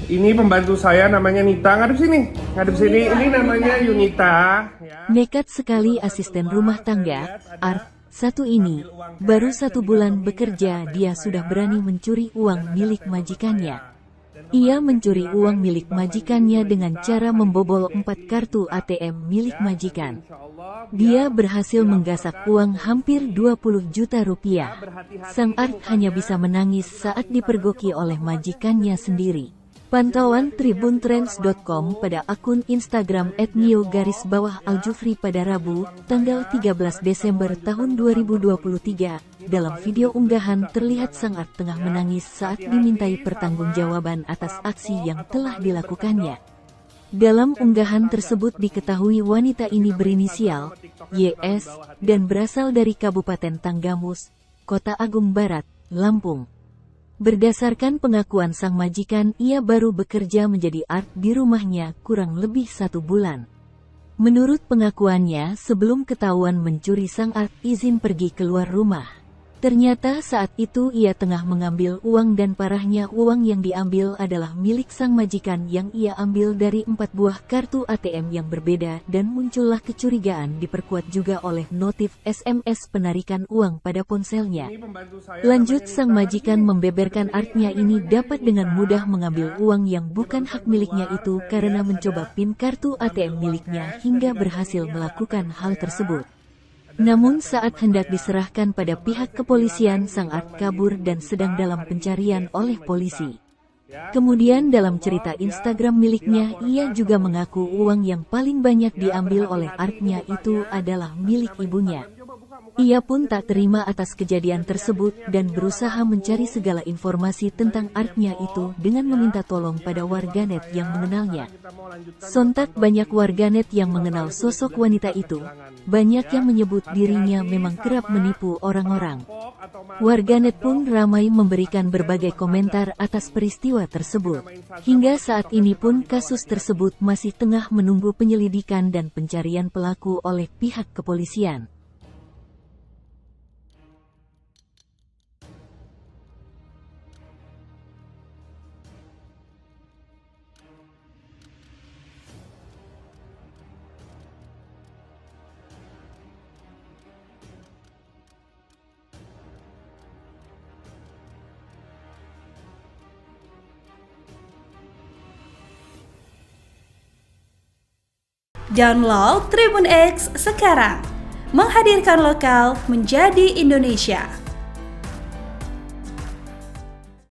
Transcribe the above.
Ini pembantu saya namanya Nita. Ngadep sini. Ngadep sini. Ini namanya Yunita. Ya. Nekat sekali asisten rumah tangga, Art, satu ini. Baru 1 bulan bekerja dia sudah berani mencuri uang milik majikannya. Ia mencuri uang milik majikannya dengan cara membobol 4 kartu ATM milik majikan. Dia berhasil menggasak uang hampir 20 juta rupiah. Sang Art hanya bisa menangis saat dipergoki oleh majikannya sendiri. Pantauan tribuntrends.com pada akun Instagram @nio_aljufri pada Rabu, tanggal 13 Desember tahun 2023. Dalam video unggahan terlihat sang Art tengah menangis saat dimintai pertanggungjawaban atas aksi yang telah dilakukannya. Dalam unggahan tersebut diketahui wanita ini berinisial YS dan berasal dari Kabupaten Tanggamus, Kota Agung Barat, Lampung. Berdasarkan pengakuan sang majikan, ia baru bekerja menjadi Art di rumahnya kurang lebih 1 bulan. Menurut pengakuannya, sebelum ketahuan mencuri, sang Art izin pergi keluar rumah. Ternyata saat itu ia tengah mengambil uang dan parahnya uang yang diambil adalah milik sang majikan yang ia ambil dari 4 buah kartu ATM yang berbeda, dan muncullah kecurigaan diperkuat juga oleh notif SMS penarikan uang pada ponselnya. Lanjut, sang majikan membeberkan Artnya ini dapat dengan mudah mengambil uang yang bukan hak miliknya itu karena mencoba PIN kartu ATM miliknya hingga berhasil melakukan hal tersebut. Namun saat hendak diserahkan pada pihak kepolisian, sang Art kabur dan sedang dalam pencarian oleh polisi. Kemudian dalam cerita Instagram miliknya, ia juga mengaku uang yang paling banyak diambil oleh Artnya itu adalah milik ibunya. Ia pun tak terima atas kejadian tersebut dan berusaha mencari segala informasi tentang Artnya itu dengan meminta tolong pada warganet yang mengenalnya. Sontak banyak warganet yang mengenal sosok wanita itu. Banyak yang menyebut dirinya memang kerap menipu orang-orang. Warganet pun ramai memberikan berbagai komentar atas peristiwa tersebut. Hingga saat ini pun kasus tersebut masih tengah menunggu penyelidikan dan pencarian pelaku oleh pihak kepolisian. Download Tribun X sekarang, menghadirkan lokal menjadi Indonesia.